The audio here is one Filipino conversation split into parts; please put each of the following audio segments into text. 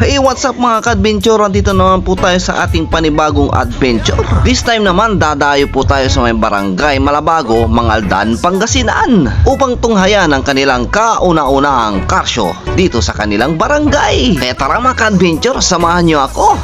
Hey, what's up mga ka-adventure? Dito naman po tayo sa ating panibagong adventure. This time naman, dadayo po tayo sa may barangay Malabago, Mangaldan, Pangasinan upang tunghayan ang kanilang kauna-unahang karsyo dito sa kanilang barangay. Kaya tara mga ka-adventure, samahan nyo ako.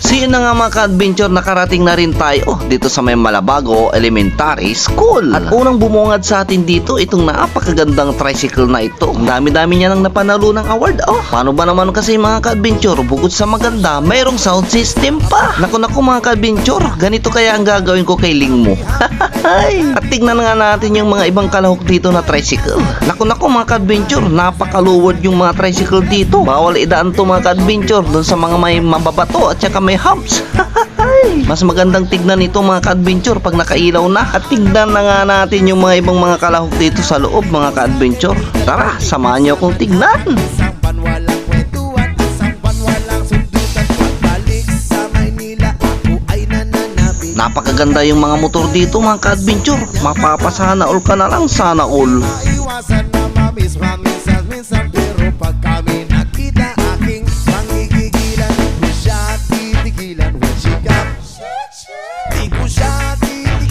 Siyan na nga mga ka-adventure, nakarating na rin tayo dito sa may Malabago Elementary School. At unang bumungad sa atin dito itong napakagandang tricycle na ito. Ang dami-dami niya nang napanalo ng award. Paano ba naman kasi mga ka-adventure, bukod sa maganda, mayroong sound system pa. Naku mga ka-adventure, ganito kaya ang gagawin ko kay Lingmo. At tignan nga natin yung mga ibang kalahok dito na tricycle. Naku mga ka-adventure, napakaluwad yung mga tricycle dito. Bawal idaan to mga ka-adventure doon sa mga may mababato at saka may humps. Mas magandang tignan ito mga ka-adventure pag nakailaw na. At tignan na nga natin yung mga ibang mga kalahok dito sa loob mga ka-adventure. Tara, samahan niyo akong tignan. Napakaganda yung mga motor dito mga ka-adventure. Mapapasana all ka na lang, sana all.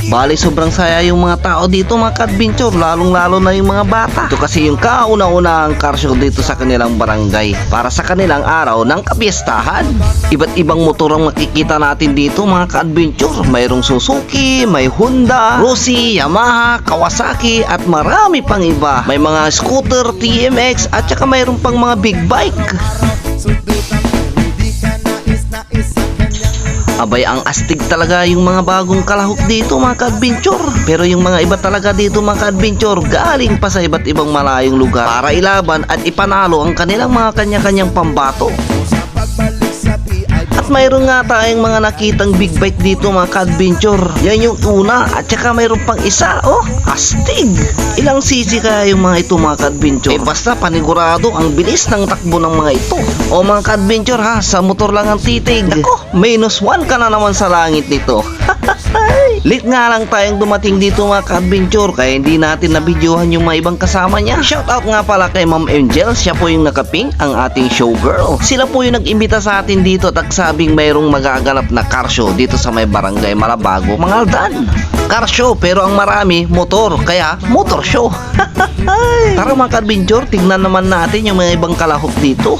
Bali sobrang saya yung mga tao dito mga ka-adventure, lalong-lalo na yung mga bata. Ito kasi yung kauna-unahang karsyo dito sa kanilang barangay para sa kanilang araw ng kapiestahan. Iba't ibang motor ang makikita natin dito mga ka-adventure. Mayroong Suzuki, may Honda, Rossi, Yamaha, Kawasaki at marami pang iba. May mga scooter, TMX at saka mayroong pang mga big bike. Abay, ang astig talaga yung mga bagong kalahok dito mga ka-adventure. Pero yung mga iba talaga dito mga ka-adventure, galing pa sa iba't ibang malayong lugar para ilaban at ipanalo ang kanilang mga kanya-kanyang pambato. At mayroon nga tayong mga nakitang big bike dito mga ka-adventure. Yan yung una at saka mayroon pang isa. Astig! Ilang cc kaya yung mga ito mga ka-adventure? Basta panigurado ang bilis ng takbo ng mga ito. Mga ka-adventure ha, sa motor lang ang titig. Ako, -1 ka na naman sa langit nito. Late nga lang tayong dumating dito mga ka-adventure, kaya hindi natin nabidyohan yung mga ibang kasama niya. Shoutout nga pala kay Ma'am Angel, siya po yung nakaping, ang ating showgirl. Sila po yung nag-imbita sa atin dito at sabing mayroong magaganap na car show dito sa may barangay Malabago, Mangaldan. Car show pero ang marami motor, kaya motor show. Tara mga ka-adventure, tignan naman natin yung mga ibang kalahok dito.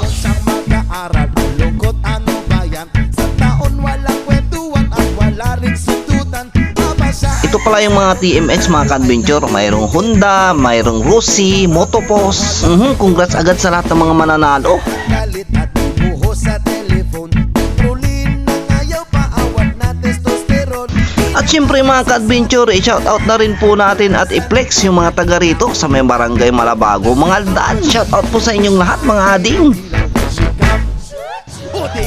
Ito pala yung mga TMX mga ka-adventure. Mayroong Honda, mayroong Rossi, Motopos. Congrats agad sa lahat ng mga mananalo. At syempre mga ka-adventure, i-shoutout na rin po natin at i-flex yung mga taga rito sa may barangay Malabago, Mangaldan. Shoutout po sa inyong lahat mga ading.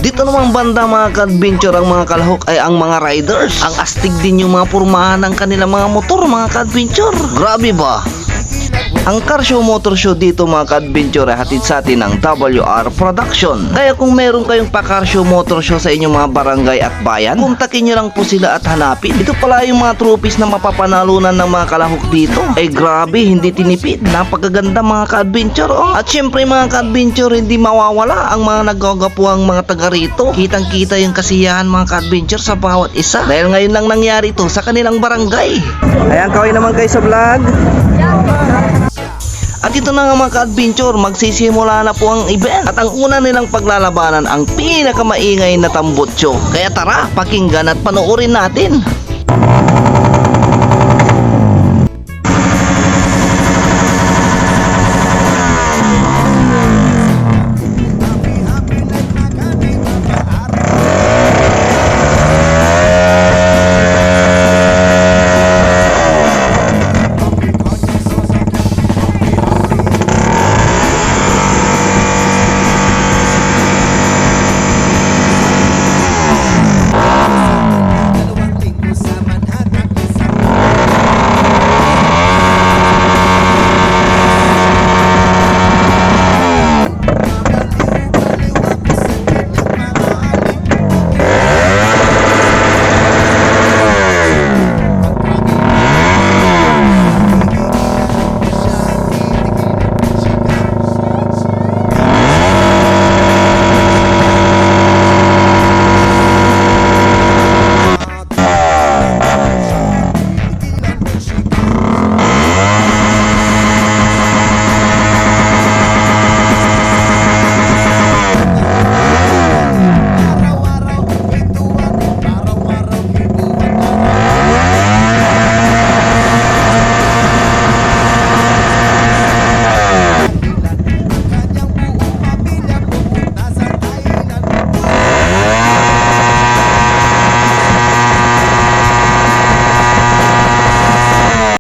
Dito namang banda mga ka-adventure, ang mga kalahok ay ang mga riders. Ang astig din yung mga pormahan ng kanilang mga motor mga ka-adventure. Grabe ba? Ang car show motor show dito mga ka-adventure ay hatid sa atin ng WR Production. Kaya kung meron kayong pa-car show motor show sa inyong mga barangay at bayan, kontakin nyo lang po sila at hanapin. Ito pala yung mga trophies na mapapanalunan ng mga kalahok dito. Ay grabe, hindi tinipid. Napakaganda mga ka-adventure. At syempre mga ka-adventure, hindi mawawala ang mga naggagapuang mga taga rito. Kitang-kita yung kasiyahan mga ka-adventure sa bawat isa. Dahil ngayon lang nangyari ito sa kanilang barangay. Ayan, kaway naman kayo sa vlog. At ito na nga mga ka-adventure, magsisimula na po ang event. At ang una nilang paglalabanan ang pinakamaingay na tambutso. Kaya tara, pakinggan at panoorin natin.